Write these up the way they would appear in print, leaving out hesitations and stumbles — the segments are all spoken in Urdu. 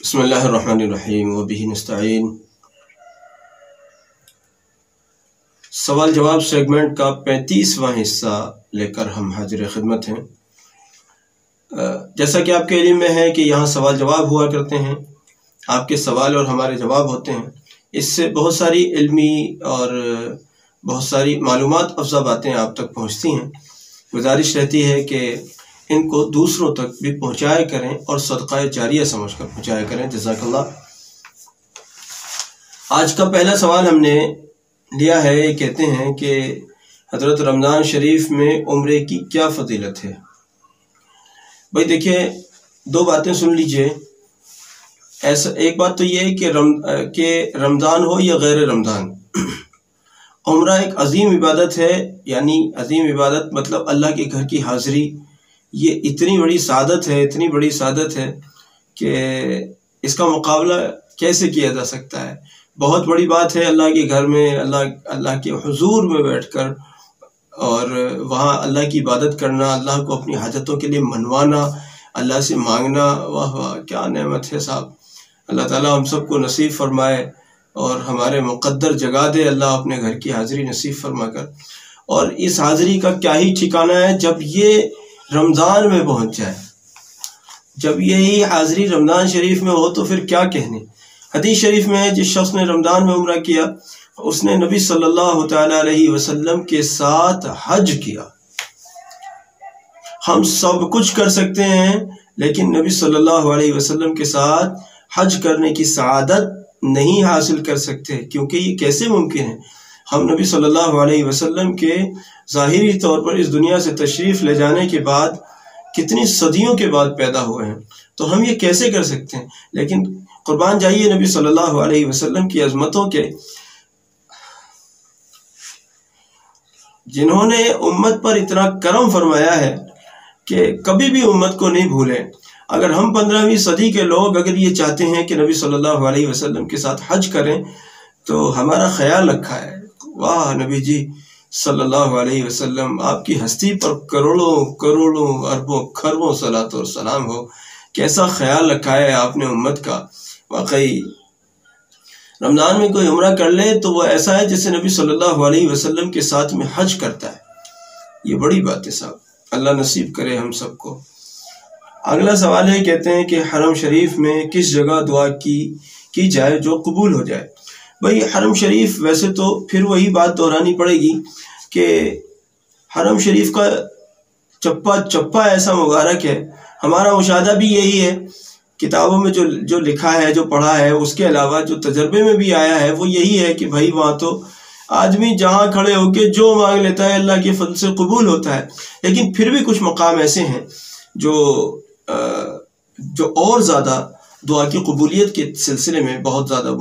بسم اللہ الرحمن الرحیم وبہ نستعین۔ سوال جواب سیگمنٹ کا 35واں حصہ لے کر ہم حاضر خدمت ہیں۔ جیسا کہ آپ کے علم میں ہے کہ یہاں سوال جواب ہوا کرتے ہیں، آپ کے سوال اور ہمارے جواب ہوتے ہیں۔ اس سے بہت ساری علمی اور بہت ساری معلومات افزا باتیں آپ تک پہنچتی ہیں۔ گزارش رہتی ہے کہ ان کو دوسروں تک بھی پہنچایا کریں اور صدقہ جاریہ سمجھ کر پہنچایا کریں۔ جزاک اللہ۔ آج کا پہلا سوال ہم نے لیا ہے، یہ کہتے ہیں کہ حضرت رمضان شریف میں عمرے کی کیا فضیلت ہے؟ بھائی دیکھیں، دو باتیں سن لیجئے۔ ایسا ایک بات تو یہ ہے کہ رمضان ہو یا غیر رمضان، عمرہ ایک عظیم عبادت ہے۔ یعنی عظیم عبادت مطلب اللہ کے گھر کی حاضری، یہ اتنی بڑی سعادت ہے، اتنی بڑی سعادت ہے کہ اس کا مقابلہ کیسے کیا جا سکتا ہے۔ بہت بڑی بات ہے اللہ کے گھر میں، اللہ کے حضور میں بیٹھ کر اور وہاں اللہ کی عبادت کرنا، اللہ کو اپنی حاجتوں کے لیے منوانا، اللہ سے مانگنا۔ واہ واہ کیا نعمت ہے صاحب! اللہ تعالیٰ ہم سب کو نصیب فرمائے اور ہمارے مقدر جگا دے اللہ اپنے گھر کی حاضری نصیب فرما کر۔ اور اس حاضری کا کیا ہی ٹھکانہ ہے جب یہ رمضان میں پہنچ جائے۔ جب یہی حاضری رمضان شریف میں ہو تو پھر کیا کہنے۔ حدیث شریف میں ہے جس شخص نے رمضان میں عمرہ کیا اس نے نبی صلی اللہ تعالیٰ علیہ وسلم کے ساتھ حج کیا۔ ہم سب کچھ کر سکتے ہیں لیکن نبی صلی اللہ علیہ وسلم کے ساتھ حج کرنے کی سعادت نہیں حاصل کر سکتے، کیونکہ یہ کیسے ممکن ہے؟ ہم نبی صلی اللہ علیہ وسلم کے ظاہری طور پر اس دنیا سے تشریف لے جانے کے بعد کتنی صدیوں کے بعد پیدا ہوئے ہیں، تو ہم یہ کیسے کر سکتے ہیں؟ لیکن قربان جائیے نبی صلی اللہ علیہ وسلم کی عظمتوں کے، جنہوں نے امت پر اتنا کرم فرمایا ہے کہ کبھی بھی امت کو نہیں بھولیں۔ اگر ہم 15ویں صدی کے لوگ اگر یہ چاہتے ہیں کہ نبی صلی اللہ علیہ وسلم کے ساتھ حج کریں تو ہمارا خیال رکھا ہے۔ واہ نبی جی صلی اللہ علیہ وسلم، آپ کی ہستی پر کروڑوں کروڑوں اربوں کھربوں صلاۃ و سلام ہو۔ کیسا خیال رکھا ہے آپ نے امت کا۔ واقعی رمضان میں کوئی عمرہ کر لے تو وہ ایسا ہے جیسے نبی صلی اللہ علیہ وسلم کے ساتھ میں حج کرتا ہے۔ یہ بڑی بات ہے صاحب، اللہ نصیب کرے ہم سب کو۔ اگلا سوال ہے، کہتے ہیں کہ حرم شریف میں کس جگہ دعا کی جائے جو قبول ہو جائے؟ بھئی حرم شریف ویسے تو پھر وہی بات دہرانی پڑے گی کہ حرم شریف کا چپا چپا ایسا مبارک ہے۔ ہمارا مشاہدہ بھی یہی ہے، کتابوں میں جو لکھا ہے، جو پڑھا ہے، اس کے علاوہ جو تجربے میں بھی آیا ہے وہ یہی ہے کہ بھائی وہاں تو آدمی جہاں کھڑے ہو کے جو مانگ لیتا ہے اللہ کے فضل سے قبول ہوتا ہے۔ لیکن پھر بھی کچھ مقام ایسے ہیں جو اور زیادہ دعا کی قبولیت کے سلسلے میں بہت زیادہ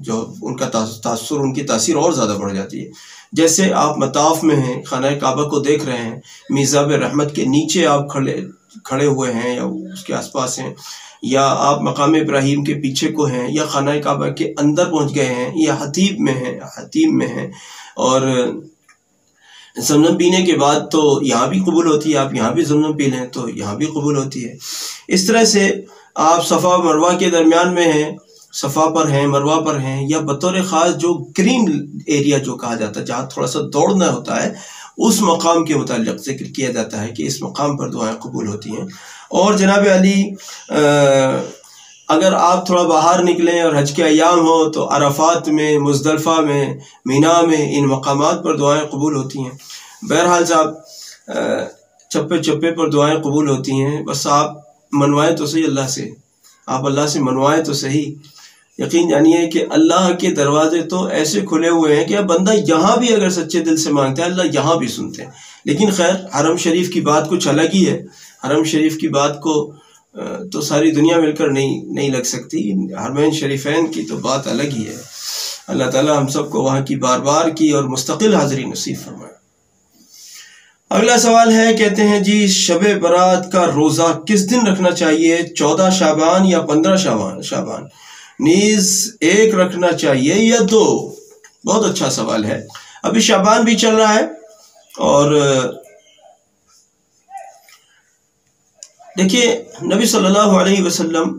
جو ان کا تاثر، ان کی تاثیر اور زیادہ بڑھ جاتی ہے۔ جیسے آپ مطاف میں ہیں، خانہ کعبہ کو دیکھ رہے ہیں، میزاب رحمت کے نیچے آپ کھڑے ہوئے ہیں یا اس کے آس پاس ہیں، یا آپ مقام ابراہیم کے پیچھے کو ہیں، یا خانہ کعبہ کے اندر پہنچ گئے ہیں، یا حتیم میں ہیں، اور زمزم پینے کے بعد تو یہاں بھی قبول ہوتی ہے، آپ یہاں بھی زمزم پی لیں تو یہاں بھی قبول ہوتی ہے۔ اس طرح سے آپ صفا مروہ کے درمیان میں ہیں، صفا پر ہیں، مروہ پر ہیں، یا بطور خاص جو گرین ایریا جو کہا جاتا ہے جہاں تھوڑا سا دوڑنا ہوتا ہے، اس مقام کے متعلق ذکر کیا جاتا ہے کہ اس مقام پر دعائیں قبول ہوتی ہیں۔ اور جناب علی اگر آپ تھوڑا باہر نکلیں اور حج کے ایام ہو تو عرفات میں، مزدلفہ میں، مینا میں، ان مقامات پر دعائیں قبول ہوتی ہیں۔ بہرحال صاحب چپے چپے پر دعائیں قبول ہوتی ہیں، بس آپ منوائیں تو صحیح اللہ سے، آپ اللہ سے منوائیں تو صحیح۔ یقین جانیے کہ اللہ کے دروازے تو ایسے کھلے ہوئے ہیں کہ بندہ یہاں بھی اگر سچے دل سے مانگتا ہے اللہ یہاں بھی سنتے ہیں۔ لیکن خیر حرم شریف کی بات کچھ الگ ہی ہے، حرم شریف کی بات کو تو ساری دنیا مل کر نہیں لگ سکتی، حرمین شریفین کی تو بات الگ ہی ہے۔ اللہ تعالی ہم سب کو وہاں کی بار بار کی اور مستقل حاضری نصیب فرمائے۔ اگلا سوال ہے، کہتے ہیں جی شب برات کا روزہ کس دن رکھنا چاہیے؟ 14 شعبان یا 15 شعبان؟ نیز ایک رکھنا چاہیے یا 2؟ بہت اچھا سوال ہے۔ ابھی شعبان بھی چل رہا ہے اور دیکھیے نبی صلی اللہ علیہ وسلم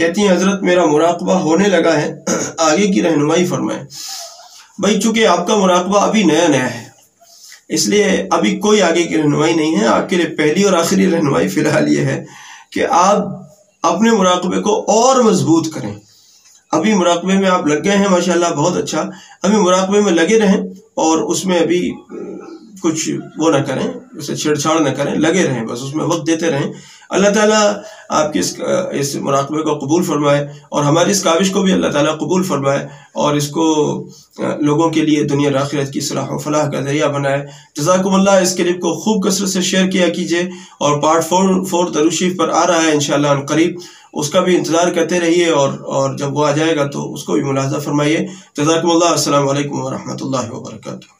کہتی ہیں حضرت میرا مراقبہ ہونے لگا ہے، آگے کی رہنمائی فرمائیں۔ بھائی چونکہ آپ کا مراقبہ ابھی نیا نیا ہے، اس لیے ابھی کوئی آگے کی رہنمائی نہیں ہے۔ آپ کے لیے پہلی اور آخری رہنمائی فی الحال یہ ہے کہ آپ اپنے مراقبے کو اور مضبوط کریں۔ ابھی مراقبے میں آپ لگ گئے ہیں ماشاءاللہ، بہت اچھا، ابھی مراقبے میں لگے رہیں اور اس میں ابھی کچھ وہ نہ کریں، اسے چھیڑ چھاڑ نہ کریں، لگے رہیں، بس اس میں وقت دیتے رہیں۔ اللہ تعالیٰ آپ کے اس مراقبے کو قبول فرمائے، اور ہماری اس کاوش کو بھی اللہ تعالیٰ قبول فرمائے، اور اس کو لوگوں کے لیے دنیا اور آخرت کی صلاح و فلاح کا ذریعہ بنائے۔ جزاکم اللہ۔ اس کلپ کو خوب کثرت سے شیئر کیا کیجیے، اور پارٹ 4 درود شریف پر آ رہا ہے انشاءاللہ ان قریب، اس کا بھی انتظار کرتے رہیے، اور جب وہ آ جائے گا تو اس کو بھی ملاحظہ فرمائیے۔ جزاکم اللہ۔ السلام علیکم ورحمۃ اللہ وبرکاتہ۔